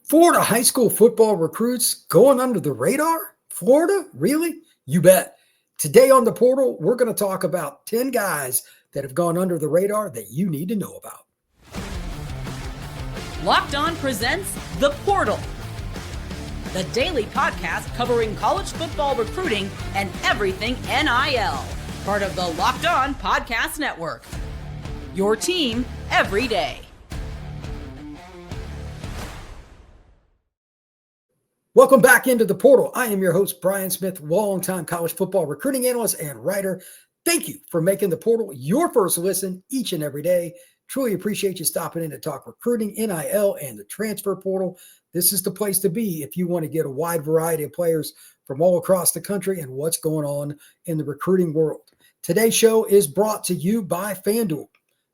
Florida high school football recruits going under the radar? Florida? Really? You bet. Today on the portal, we're going to talk about 10 guys that have gone under the radar that you need to know about. Locked On presents The Portal, the daily podcast covering college football recruiting and everything NIL. Part of the Locked On Podcast Network. Your team every day. Welcome back into the portal. I am your host, Brian Smith, longtime college football recruiting analyst and writer. Thank you for making the portal your first listen each and every day. Truly appreciate you stopping in to talk recruiting, NIL, and the transfer portal. This is the place to be if you want to get a wide variety of players from all across the country and what's going on in the recruiting world. Today's show is brought to you by FanDuel.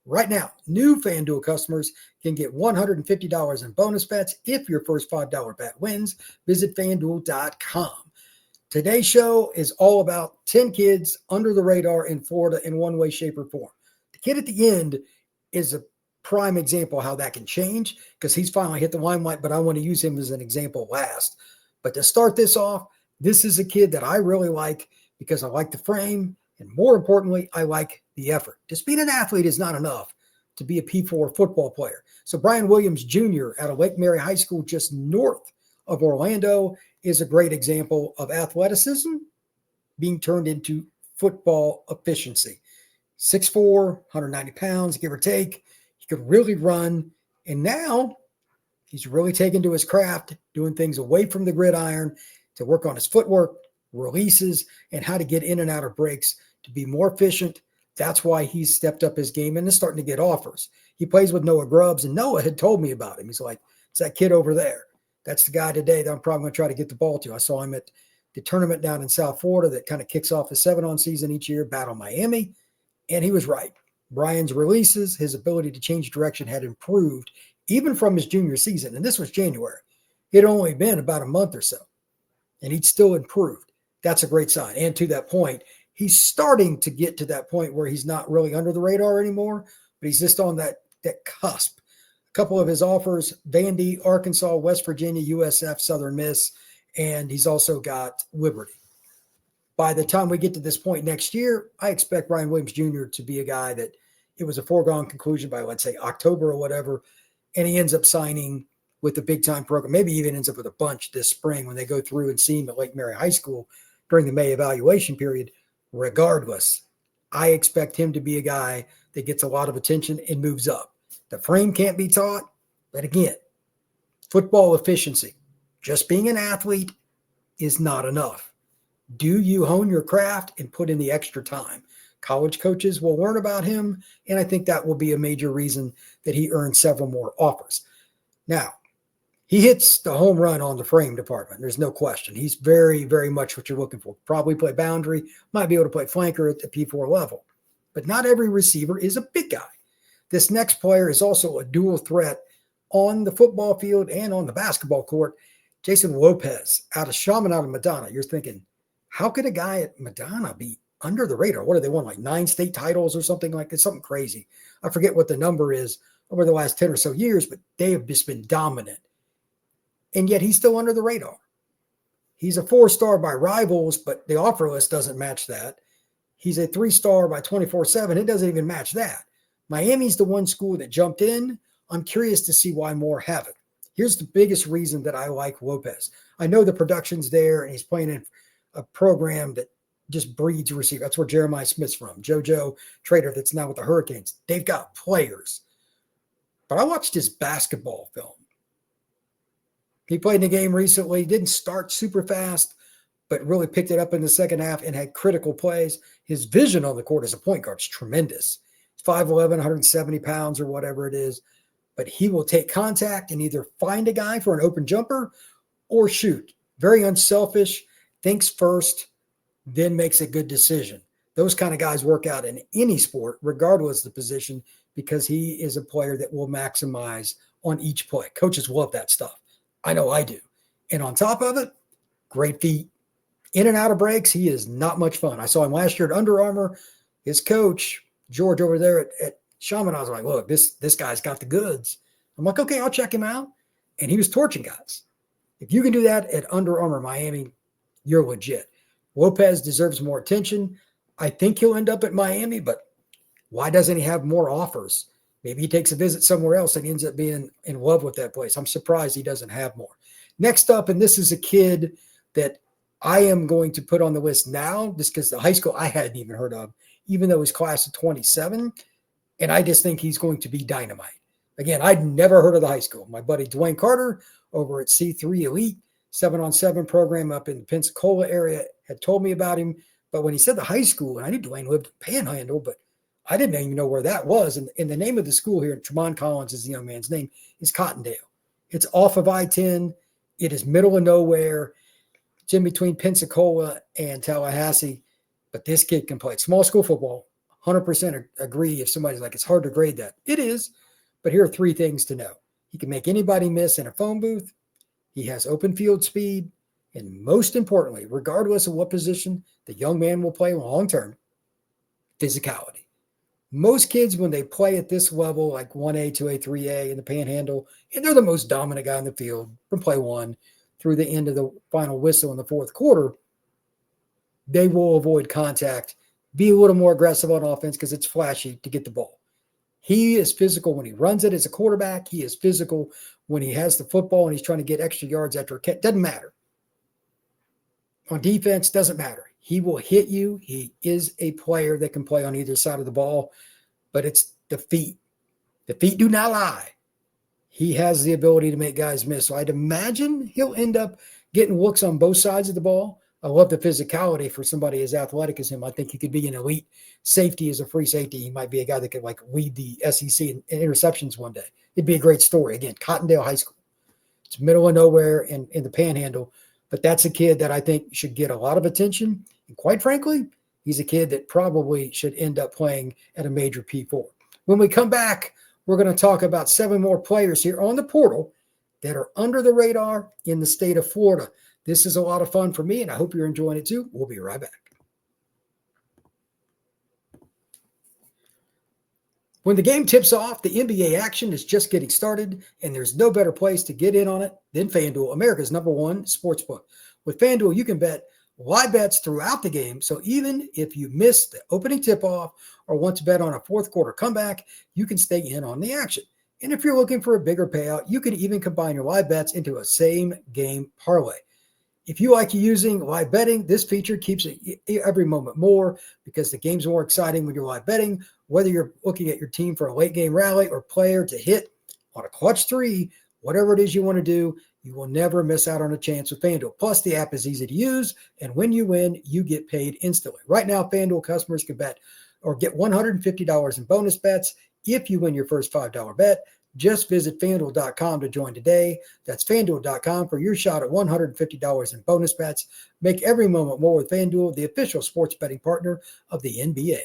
Right now, new FanDuel customers can get $150 in bonus bets if your first $5 bet wins. Visit FanDuel.com. Today's show is all about 10 kids under the radar in Florida in one way, shape, or form. The kid at the end is a prime example of how that can change because he's finally hit the limelight, but I want to use him as an example last. But to start this off, this is a kid that I really like because I like the frame, and more importantly, I like the effort. Just being an athlete is not enough to be a P4 football player. So Brian Williams Jr. out of Lake Mary High School just north of Orlando is a great example of athleticism being turned into football efficiency. 6'4", 190 pounds, give or take. He could really run. And now he's really taken to his craft, doing things away from the gridiron to work on his footwork, releases, and how to get in and out of breaks to be more efficient. That's why he's stepped up his game and is starting to get offers. He plays with Noah Grubbs, and Noah had told me about him. He's like, it's that kid over there. That's the guy today that I'm probably going to try to get the ball to. I saw him at the tournament down in South Florida that kind of kicks off the 7-on season each year, Battle Miami, and he was right. Brian's releases, his ability to change direction had improved even from his junior season, and this was January. It had only been about a month or so, and he'd still improved. That's a great sign. And to that point, he's starting to get to that point where he's not really under the radar anymore, but he's just on that cusp. A couple of his offers, Vandy, Arkansas, West Virginia, USF, Southern Miss, and he's also got Liberty. By the time we get to this point next year, I expect Brian Williams Jr. to be a guy that it was a foregone conclusion by, let's say, October or whatever, and he ends up signing with the big-time program, maybe even ends up with a bunch this spring when they go through and see him at Lake Mary High School during the May evaluation period. Regardless, I expect him to be a guy that gets a lot of attention and moves up. The frame can't be taught, but again, football efficiency, just being an athlete is not enough. Do you hone your craft and put in the extra time? College coaches will learn about him, and I think that will be a major reason that he earned several more offers. Now, he hits the home run on the frame department. There's no question. He's very, very much what you're looking for. Probably play boundary, might be able to play flanker at the P4 level. But not every receiver is a big guy. This next player is also a dual threat on the football field and on the basketball court. Jason Lopez out of Chaminade-Madonna. You're thinking, how could a guy at Madonna be under the radar? What do they want, like 9 state titles or something like that? Something crazy. I forget what the number is over the last 10 or so years, but they have just been dominant. And yet he's still under the radar. He's a 4-star by Rivals, but the offer list doesn't match that. He's a 3-star by 24/7. It doesn't even match that. Miami's the one school that jumped in. I'm curious to see why more haven't. Here's the biggest reason that I like Lopez. I know the production's there, and he's playing in a program that just breeds a receiver. That's where Jeremiah Smith's from. JoJo Trader that's now with the Hurricanes. They've got players. But I watched his basketball film. He played in a game recently, didn't start super fast, but really picked it up in the second half and had critical plays. His vision on the court as a point guard is tremendous. He's 5'11", 170 pounds or whatever it is, but he will take contact and either find a guy for an open jumper or shoot. Very unselfish, thinks first, then makes a good decision. Those kind of guys work out in any sport, regardless of the position, because he is a player that will maximize on each play. Coaches love that stuff. I know I do. And on top of it, great feet. In and out of breaks, he is not much fun. I saw him last year at Under Armour. His coach, George over there at Chaminade, I was like, look, this guy's got the goods. I'm like, okay, I'll check him out. and he was torching guys. If you can do that at Under Armour Miami, you're legit. Lopez deserves more attention. I think he'll end up at Miami, but why doesn't he have more offers? Maybe he takes a visit somewhere else and ends up being in love with that place. I'm surprised he doesn't have more. Next up, and this is a kid that I am going to put on the list now, just because the high school I hadn't even heard of, even though he's class of 27, and I just think he's going to be dynamite. Again, I'd never heard of the high school. My buddy Dwayne Carter over at C3 Elite, 7-on-7 program up in the Pensacola area, had told me about him. But when he said the high school, and I knew Dwayne lived in Panhandle, but I didn't even know where that was. And the name of the school here, Tremont Collins is the young man's name, is Cottondale. It's off of I-10. It is middle of nowhere. It's in between Pensacola and Tallahassee. But this kid can play small school football. 100% agree if somebody's like, it's hard to grade that. It is. But here are 3 things to know. He can make anybody miss in a phone booth. He has open field speed. And most importantly, regardless of what position the young man will play long-term, physicality. Most kids, when they play at this level, like 1A, 2A, 3A in the Panhandle, and they're the most dominant guy in the field from play 1 through the end of the final whistle in the 4th quarter, they will avoid contact, be a little more aggressive on offense because it's flashy to get the ball. He is physical when he runs it as a quarterback. He is physical when he has the football and he's trying to get extra yards after a catch. Doesn't matter. On defense, doesn't matter. He will hit you. He is a player that can play on either side of the ball, but it's the feet. The feet do not lie. He has the ability to make guys miss. So I'd imagine he'll end up getting looks on both sides of the ball. I love the physicality for somebody as athletic as him. I think he could be an elite safety as a free safety. He might be a guy that could like lead the SEC in interceptions one day. It'd be a great story. Again, Cottondale High School. It's middle of nowhere in the Panhandle, but that's a kid that I think should get a lot of attention. And quite frankly, he's a kid that probably should end up playing at a major P4. When we come back, we're going to talk about 7 more players here on the portal that are under the radar in the state of Florida. This is a lot of fun for me, and I hope you're enjoying it too. We'll be right back. When the game tips off, the NBA action is just getting started, and there's no better place to get in on it than FanDuel, America's #1 sportsbook. With FanDuel, you can bet live bets throughout the game, so even if you miss the opening tip-off or want to bet on a 4th quarter comeback, you can stay in on the action. And if you're looking for a bigger payout, you can even combine your live bets into a same-game parlay. If you like using live betting, this feature keeps it every moment more because the game's more exciting when you're live betting. Whether you're looking at your team for a late game rally or player to hit on a clutch 3, whatever it is you want to do, you will never miss out on a chance with FanDuel. Plus, the app is easy to use, and when you win, you get paid instantly. Right now, FanDuel customers can bet or get $150 in bonus bets if you win your first $5 bet. Just visit FanDuel.com to join today. That's FanDuel.com for your shot at $150 in bonus bets. Make every moment more with FanDuel, the official sports betting partner of the NBA.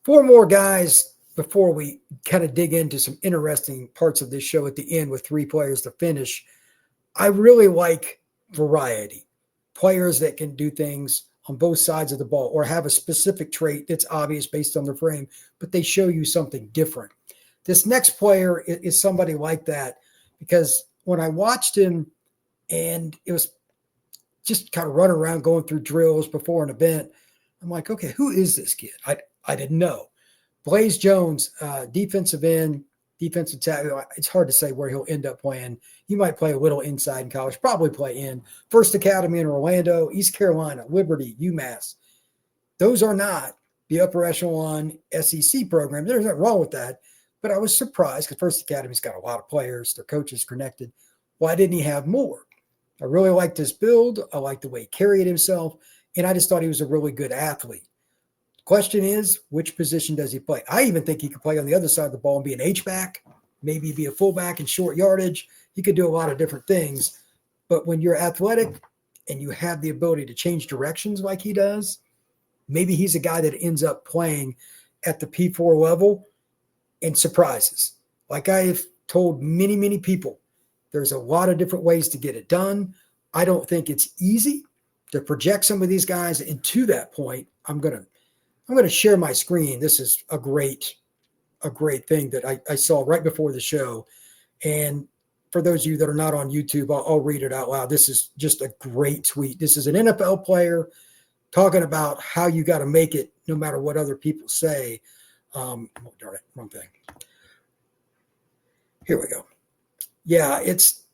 Four more guys before we kind of dig into some interesting parts of this show at the end with 3 players to finish. I really like variety. Players that can do things on both sides of the ball or have a specific trait that's obvious based on their frame, but they show you something different. This next player is somebody like that because when I watched him and it was just kind of running around going through drills before an event, I'm like, okay, who is this kid? I didn't know. Blaze Jones, defensive end, defensive tackle. It's hard to say where he'll end up playing. He might play a little inside in college, probably play in. First Academy in Orlando, East Carolina, Liberty, UMass. Those are not the upper echelon SEC programs. There's nothing wrong with that. But I was surprised because First Academy's got a lot of players. Their coaches connected. Why didn't he have more? I really liked his build. I liked the way he carried himself. And I just thought he was a really good athlete. Question is, which position does he play? I even think he could play on the other side of the ball and be an H-back, maybe be a fullback in short yardage. He could do a lot of different things. But when you're athletic and you have the ability to change directions like he does, maybe he's a guy that ends up playing at the P4 level and surprises. Like I have told many, many people, there's a lot of different ways to get it done. I don't think it's easy to project some of these guys. And to that point, I'm going to share my screen. This is a great a great thing that I saw right before the show. And for those of you that are not on YouTube, I'll read it out loud. This is just a great tweet. This is an NFL player talking about how you got to make it no matter what other people say. Oh, darn it, wrong thing. Here we go. Yeah, it's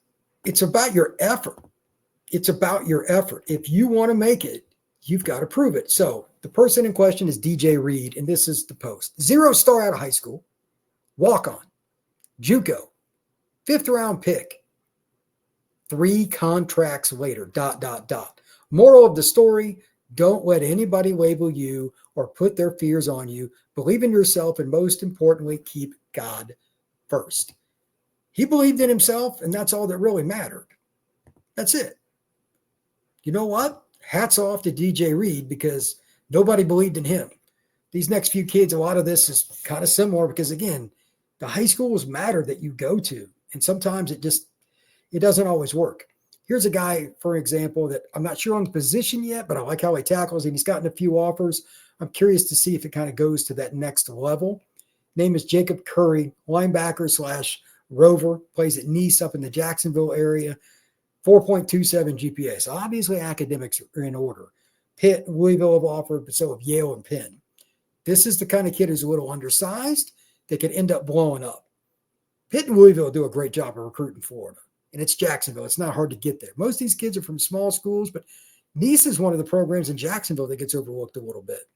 about your effort. It's about your effort. If you want to make it, you've got to prove it. So the person in question is DJ Reed, and this is the post. 0 star out of high school, walk-on, JUCO, 5th round pick, 3 contracts later, ... Moral of the story, don't let anybody label you or put their fears on you. Believe in yourself, and most importantly, keep God first. He believed in himself, and that's all that really mattered. That's it. You know what? Hats off to DJ Reed, because nobody believed in him. These next few kids, a lot of this is kind of similar because, again, the high schools matter that you go to, and sometimes it doesn't always work. Here's a guy, for example, that I'm not sure on the position yet, but I like how he tackles, and he's gotten a few offers. I'm curious to see if it kind of goes to that next level. Name is Jacob Curry, linebacker / rover, plays at Nice up in the Jacksonville area, 4.27 GPA. So obviously academics are in order. Pitt, Louisville have offered, but so have Yale and Penn. This is the kind of kid who's a little undersized that could end up blowing up. Pitt and Louisville do a great job of recruiting Florida, and it's Jacksonville. It's not hard to get there. Most of these kids are from small schools, but Nice is one of the programs in Jacksonville that gets overlooked a little bit.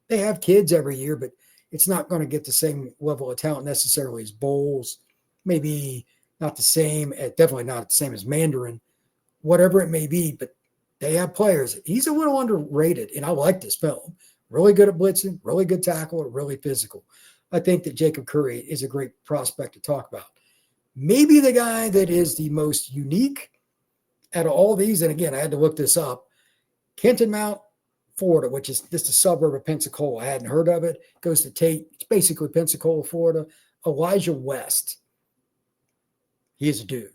They have kids every year, but it's not going to get the same level of talent necessarily as Bowles. Maybe not the same, definitely not the same as Mandarin, whatever it may be, but they have players. He's a little underrated, and I like this film. Really good at blitzing, really good tackle, really physical. I think that Jacob Curry is a great prospect to talk about. Maybe the guy that is the most unique out of all these, and again, I had to look this up, Kenton Mount, Florida, which is just a suburb of Pensacola. I hadn't heard of it. Goes to Tate. It's basically Pensacola, Florida. Elijah West. He is a dude.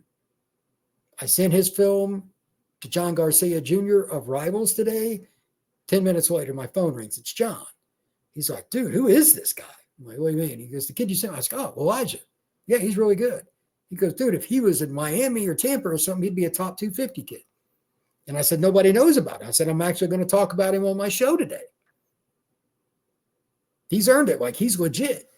I sent his film to John Garcia Jr. of Rivals today. 10 minutes later, my phone rings. It's John. He's like, dude, who is this guy? I'm like, what do you mean? He goes, the kid you sent me. I was like, oh, Elijah. Yeah, he's really good. He goes, dude, if he was in Miami or Tampa or something, he'd be a top 250 kid. And I said, nobody knows about it. I said, I'm actually going to talk about him on my show today. He's earned it. Like, he's legit.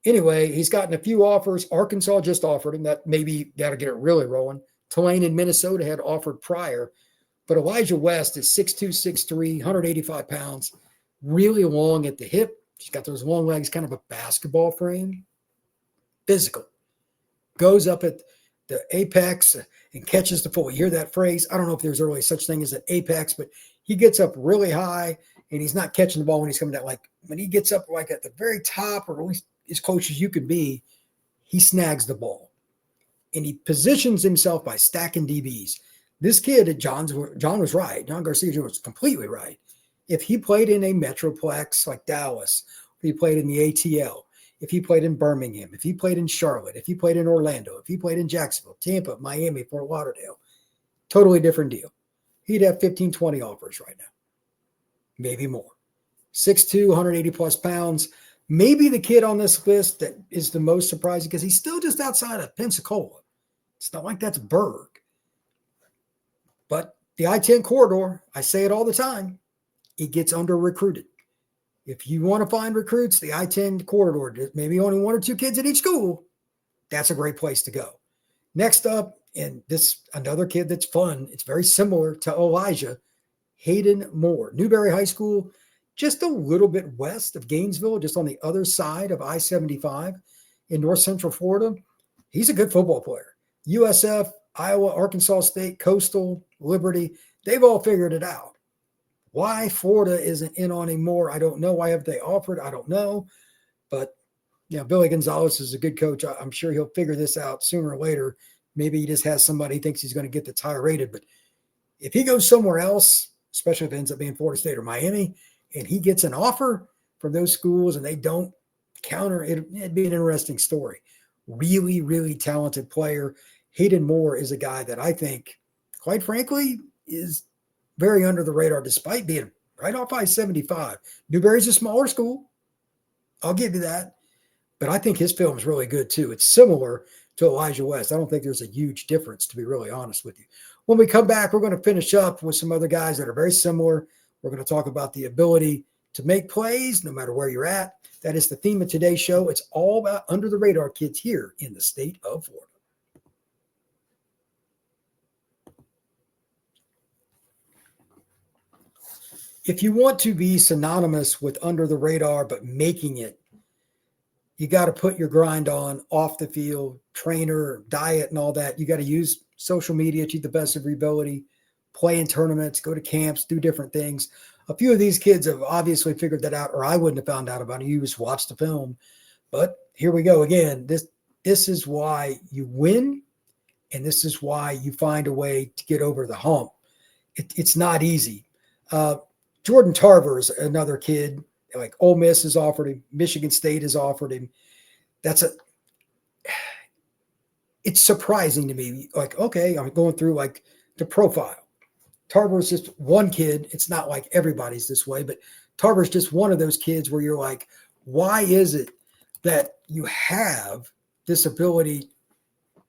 Anyway, he's gotten a few offers. Arkansas just offered him. That maybe got to get it really rolling. Tulane in Minnesota had offered prior. But Elijah West is 6'2", 6'3", 185 pounds, really long at the hip. He's got those long legs, kind of a basketball frame. Physical. Goes up at the apex and catches the football. You hear that phrase? I don't know if there's really such thing as an apex, but he gets up really high, and he's not catching the ball when he's coming down. Like, when he gets up like at the very top, or at least as close as you can be, he snags the ball. And he positions himself by stacking DBs. This kid, John was right. John Garcia Jr. was completely right. If he played in a metroplex like Dallas, if he played in the ATL, if he played in Birmingham, if he played in Charlotte, if he played in Orlando, if he played in Jacksonville, Tampa, Miami, Fort Lauderdale, totally different deal. He'd have 15, 20 offers right now. Maybe more. 6'2", 180 plus pounds. Maybe the kid on this list that is the most surprising because he's still just outside of Pensacola. It's not like that's Berg. But the I-10 corridor, I say it all the time, it gets under-recruited. If you want to find recruits, the I-10 corridor, maybe only 1 or 2 kids at each school, that's a great place to go. Next up, and this another kid that's fun, it's very similar to Elijah, Hayden Moore. Newberry High School, just a little bit west of Gainesville, just on the other side of I-75 in north central Florida. He's a good football player. USF, Iowa, Arkansas State, Coastal, Liberty, they've all figured it out. Why Florida isn't in on him more, I don't know. Why have they offered? I don't know. But, Billy Gonzalez is a good coach. I'm sure he'll figure this out sooner or later. Maybe he just has somebody he thinks he's going to get that's higher rated. But if he goes somewhere else, especially if it ends up being Florida State or Miami, and he gets an offer from those schools and they don't counter, it'd be an interesting story. Really, really talented player. Hayden Moore is a guy that I think, quite frankly, is very under the radar despite being right off I-75. Newberry's a smaller school. I'll give you that. but I think his film is really good too. It's similar to Elijah West. I don't think there's a huge difference, to be really honest with you. When we come back, we're going to finish up with some other guys that are very similar. We're going to talk about the ability to make plays no matter where you're at. That is the theme of today's show. It's all about under the radar kids here in the state of Florida. If you want to be synonymous with under the radar, but making it, you got to put your grind on off the field, trainer, diet, and all that. You got to use social media to the best of your ability, play in tournaments, go to camps, do different things. A few of these kids have obviously figured that out, or I wouldn't have found out about it. You just watch the film. But here we go again. This is why you win, and this is why you find a way to get over the hump. It's not easy. Jordan Tarver is another kid. Like Ole Miss has offered him, Michigan State has offered him. It's surprising to me. Like, okay, I'm going through like the profile. Tarver is just one kid. It's not like everybody's this way, but Tarver is just one of those kids where you're like, why is it that you have this ability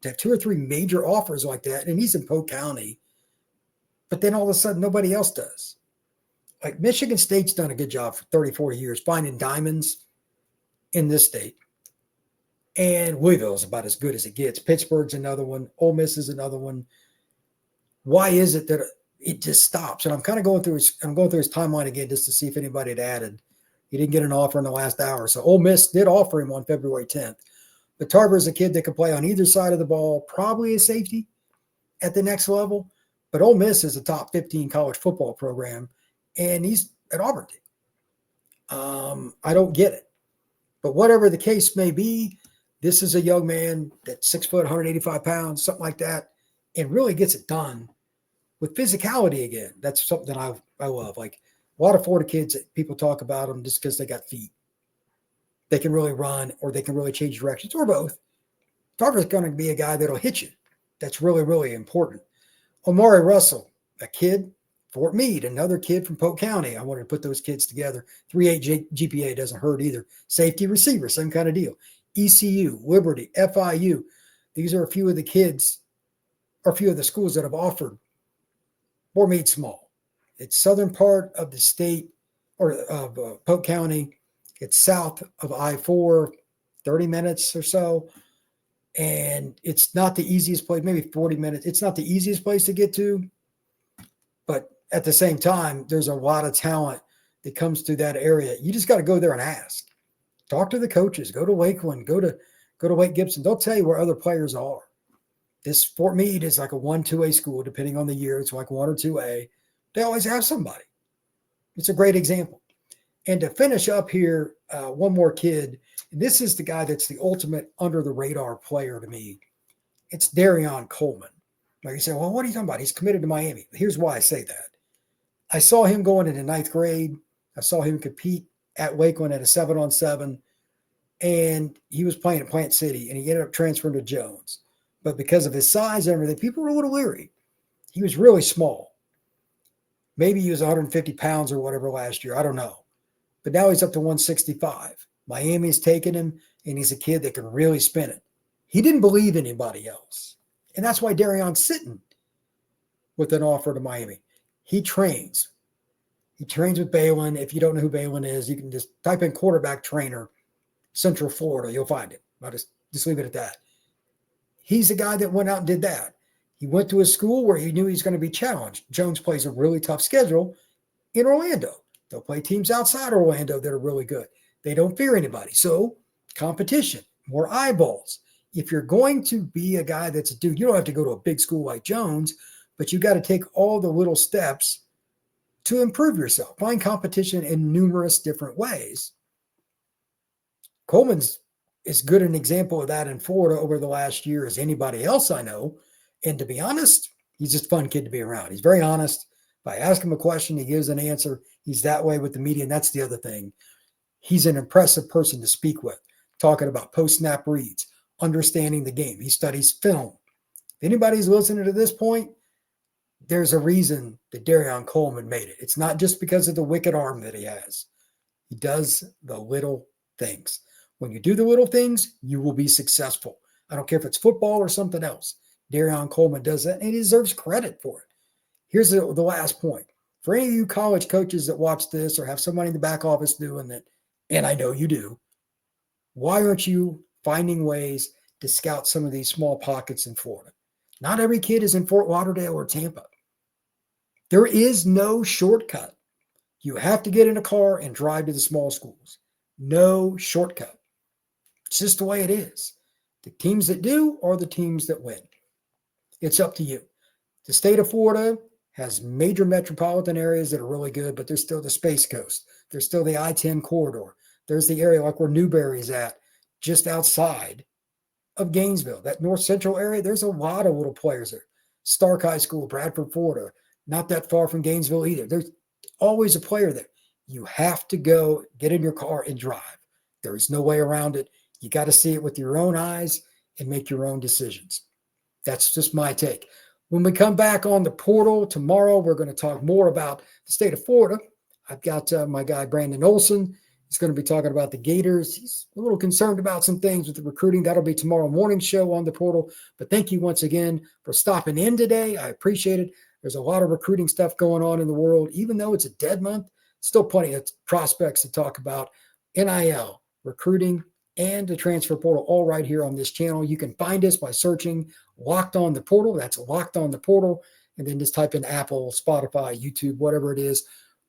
to have 2 or 3 major offers like that? And he's in Polk County, but then all of a sudden nobody else does. Like Michigan State's done a good job for 30, 40 years finding diamonds in this state. And Louisville is about as good as it gets. Pittsburgh's another one. Ole Miss is another one. Why is it that it just stops? And I'm kind of going through his timeline again just to see if anybody had added. He didn't get an offer in the last hour. So Ole Miss did offer him on February 10th. But Tarver is a kid that can play on either side of the ball, probably a safety at the next level. But Ole Miss is a top 15 college football program, and he's at Auburn. I don't get it. But whatever the case may be, this is a young man that's 6 foot, 185 pounds, something like that, and really gets it done with physicality again. That's something that I love. Like a lot of Florida kids, people talk about them just because they got feet. They can really run or they can really change directions or both. Tarver's going to be a guy that'll hit you. That's really, really important. Omari Russell, a kid, Fort Meade, another kid from Polk County. I wanted to put those kids together. 3.8 GPA doesn't hurt either. Safety receiver, same kind of deal. ECU, Liberty, FIU. These are a few of the kids or a few of the schools that have offered Fort Meade small. It's southern part of the state or of Polk County. It's south of I-4, 30 minutes or so. And it's not the easiest place, maybe 40 minutes. It's not the easiest place to get to. But at the same time, there's a lot of talent that comes through that area. You just got to go there and ask. Talk to the coaches. Go to Lakeland. Go to Wake Gibson. They'll tell you where other players are. This Fort Meade is like a 1-2A school, depending on the year. It's like 1 or 2A. They always have somebody. It's a great example. And to finish up here, one more kid. And this is the guy that's the ultimate under-the-radar player to me. It's Dereon Coleman. Like you say, well, what are you talking about? He's committed to Miami. Here's why I say that. I saw him going into 9th grade. I saw him compete at Lakeland at a 7-on-7. And he was playing at Plant City, and he ended up transferring to Jones. But because of his size and everything, people were a little leery. He was really small. Maybe he was 150 pounds or whatever last year. I don't know. But now he's up to 165. Miami's taken him, and he's a kid that can really spin it. He didn't believe anybody else. And that's why Dereon's sitting with an offer to Miami. He trains. He trains with Balin. If you don't know who Balin is, you can just type in quarterback trainer, Central Florida. You'll find it. I'll just leave it at that. He's a guy that went out and did that. He went to a school where he knew he's going to be challenged. Jones plays a really tough schedule in Orlando. They'll play teams outside Orlando that are really good. They don't fear anybody. So competition, more eyeballs. If you're going to be a guy that's a dude, you don't have to go to a big school like Jones, but you got to take all the little steps to improve yourself. Find competition in numerous different ways. Coleman's as good an example of that in Florida over the last year as anybody else I know. And to be honest, he's just a fun kid to be around. He's very honest. If I ask him a question, he gives an answer. He's that way with the media, and that's the other thing. He's an impressive person to speak with, talking about post-snap reads, understanding the game. He studies film. If anybody's listening to this point, there's a reason that Dereon Coleman made it. It's not just because of the wicked arm that he has. He does the little things. When you do the little things, you will be successful. I don't care if it's football or something else. Dereon Coleman does that, and he deserves credit for it. Here's the last point. For any of you college coaches that watch this or have somebody in the back office doing that, and I know you do, why aren't you finding ways to scout some of these small pockets in Florida? Not every kid is in Fort Lauderdale or Tampa. There is no shortcut. You have to get in a car and drive to the small schools. No shortcut. It's just the way it is. The teams that do are the teams that win. It's up to you. The state of Florida has major metropolitan areas that are really good, but there's still the Space Coast. There's still the I-10 corridor. There's the area like where Newberry is at, just outside of Gainesville. That north central area, there's a lot of little players there. Stark High School, Bradford, Florida, not that far from Gainesville either. There's always a player there. You have to go get in your car and drive. There is no way around it. You got to see it with your own eyes and make your own decisions. That's just my take. When we come back on the portal tomorrow, we're going to talk more about the state of Florida. I've got my guy, Brandon Olson. He's going to be talking about the Gators. He's a little concerned about some things with the recruiting. That'll be tomorrow morning's show on the portal. But thank you once again for stopping in today. I appreciate it. There's a lot of recruiting stuff going on in the world. Even though it's a dead month, still plenty of prospects to talk about. NIL, recruiting, and the transfer portal, all right here on this channel. You can find us by searching Locked On the Portal. That's Locked On the Portal. And then just type in Apple, Spotify, YouTube, whatever it is.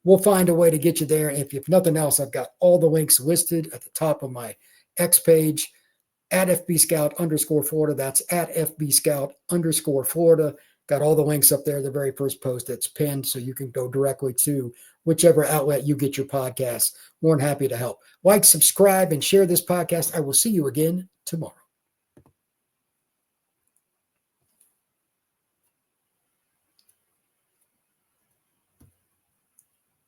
We'll find a way to get you there. If nothing else, I've got all the links listed at the top of my X page at FBScout_Florida. That's at FBScout_Florida. Got all the links up there, the very first post that's pinned, so you can go directly to whichever outlet you get your podcast. More than happy to help. Like, subscribe, and share this podcast. I will see you again tomorrow.